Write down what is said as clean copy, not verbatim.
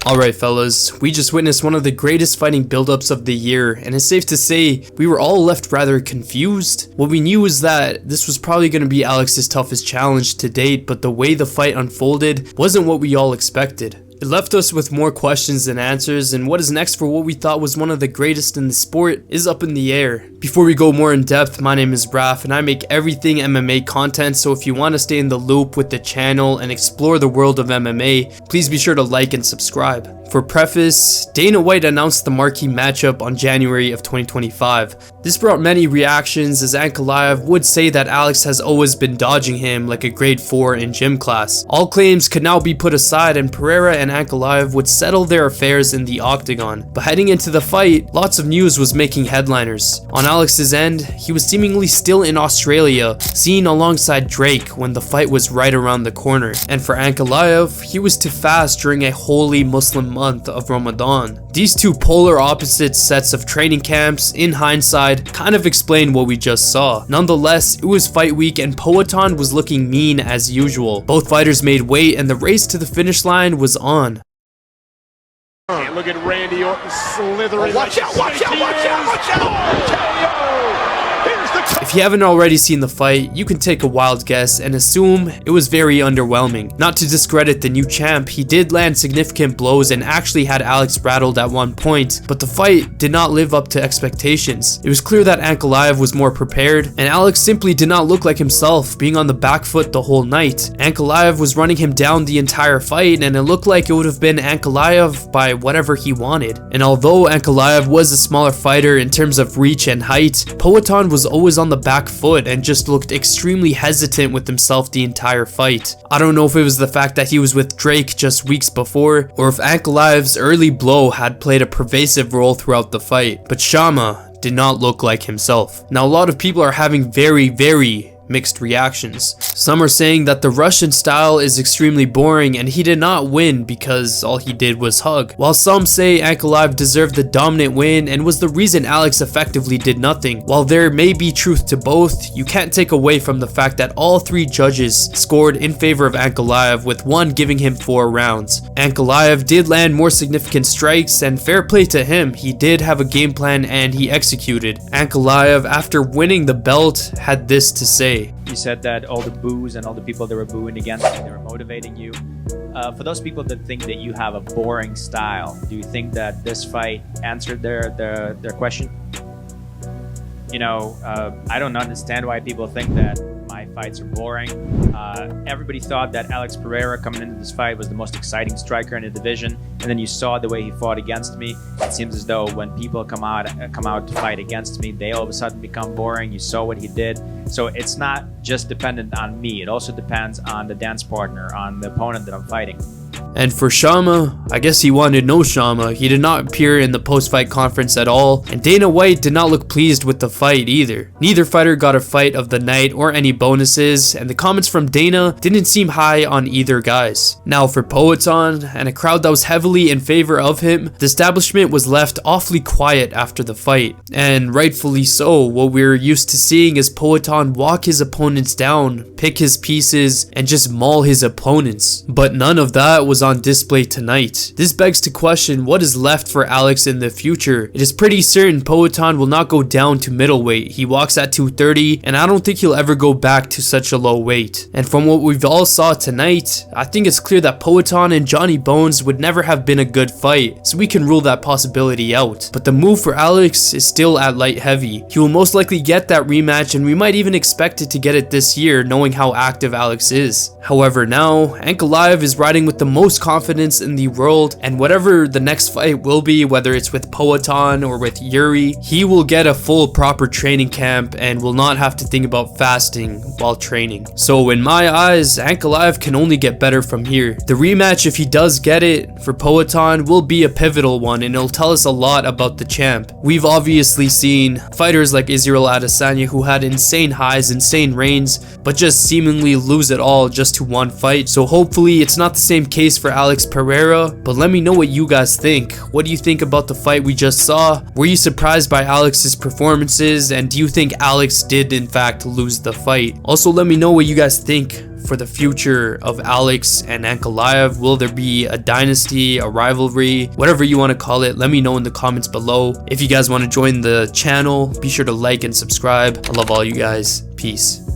Alright fellas, we just witnessed one of the greatest fighting build-ups of the year, and it's safe to say we were all left rather confused. What we knew was that this was probably going to be Alex's toughest challenge to date, but the way the fight unfolded wasn't what we all expected. It left us with more questions than answers, and what is next for what we thought was one of the greatest in the sport is up in the air. Before we go more in depth, my name is Raph and I make everything MMA content, so if you want to stay in the loop with the channel and explore the world of MMA, please be sure to like and subscribe. For preface, Dana White announced the marquee matchup on January of 2025. This brought many reactions, as Ankalaev would say that Alex has always been dodging him like a grade 4 in gym class. All claims could now be put aside and Pereira and Ankalaev would settle their affairs in the octagon. But heading into the fight, lots of news was making headliners. On Alex's end, he was seemingly still in Australia, seen alongside Drake when the fight was right around the corner. And for Ankalaev, he was to fast during a holy Muslim month of Ramadan. These two polar opposite sets of training camps, in hindsight, kind of explain what we just saw. Nonetheless, it was fight week and Poatan was looking mean as usual. Both fighters made weight and the race to the finish line was on. And look at Randy Orton slithering. Watch out, watch out, watch out, watch out! If you haven't already seen the fight, you can take a wild guess and assume it was very underwhelming. Not to discredit the new champ, he did land significant blows and actually had Alex rattled at one point, but the fight did not live up to expectations. It was clear that Ankalaev was more prepared, and Alex simply did not look like himself, being on the back foot the whole night. Ankalaev was running him down the entire fight, and it looked like it would have been Ankalaev by whatever he wanted. And although Ankalaev was a smaller fighter in terms of reach and height, Poatan was always on the back foot and just looked extremely hesitant with himself the entire fight. I don't know if it was the fact that he was with Drake just weeks before, or if Ankalaev's early blow had played a pervasive role throughout the fight, but Shama did not look like himself. Now a lot of people are having very mixed reactions. Some are saying that the Russian style is extremely boring and he did not win because all he did was hug, while some say Ankalaev deserved the dominant win and was the reason Alex effectively did nothing. While there may be truth to both, you can't take away from the fact that all three judges scored in favor of Ankalaev, with one giving him 4 rounds. Ankalaev did land more significant strikes, and fair play to him, he did have a game plan and he executed. Ankalaev, after winning the belt, had this to say. You said that all the boos and all the people that were booing against you, they were motivating you. For those people that think that you have a boring style, do you think that this fight answered their question? You know, I don't understand why people think that my fights are boring. Everybody thought that Alex Pereira coming into this fight was the most exciting striker in the division, and then you saw the way he fought against me. It seems as though when people come out to fight against me, they all of a sudden become boring. You saw what he did. So it's not just dependent on me. It also depends on the dance partner, on the opponent that I'm fighting. And for Shama, I guess he wanted no Shama. He did not appear in the post-fight conference at all, and Dana White did not look pleased with the fight either. Neither fighter got a fight of the night or any bonuses, and the comments from Dana didn't seem high on either guys. Now for Poatan, and a crowd that was heavily in favor of him, the establishment was left awfully quiet after the fight. And rightfully so. What we're used to seeing is Poatan walk his opponents down, pick his pieces, and just maul his opponents. But none of that was on display tonight. This begs to question what is left for Alex in the future. It is pretty certain Poatan will not go down to middleweight. He walks at 230, and I don't think he'll ever go back to such a low weight. And from what we've all saw tonight, I think it's clear that Poatan and Johnny Bones would never have been a good fight, so we can rule that possibility out. But the move for Alex is still at light heavy. He will most likely get that rematch, and we might even expect it to get it this year, knowing how active Alex is. However, now Ankalaev is riding with the most confidence in the world, and whatever the next fight will be, whether it's with Poatan or with Yuri, he will get a full proper training camp and will not have to think about fasting while training. So in my eyes, Ankalaev can only get better from here. The rematch, if he does get it for Poatan, will be a pivotal one, and it'll tell us a lot about the champ. We've obviously seen fighters like Israel Adesanya who had insane highs, insane reigns, but just seemingly lose it all just to one fight. So hopefully it's not the same case case for Alex Pereira, but let me know what you guys think. What do you think about the fight we just saw? Were you surprised by Alex's performances, and do you think Alex did in fact lose the fight? Also, let me know what you guys think for the future of Alex and Ankalaev. Will there be a dynasty, a rivalry, whatever you want to call it? Let me know in the comments below. If you guys want to join the channel, be sure to like and subscribe. I love all you guys. Peace.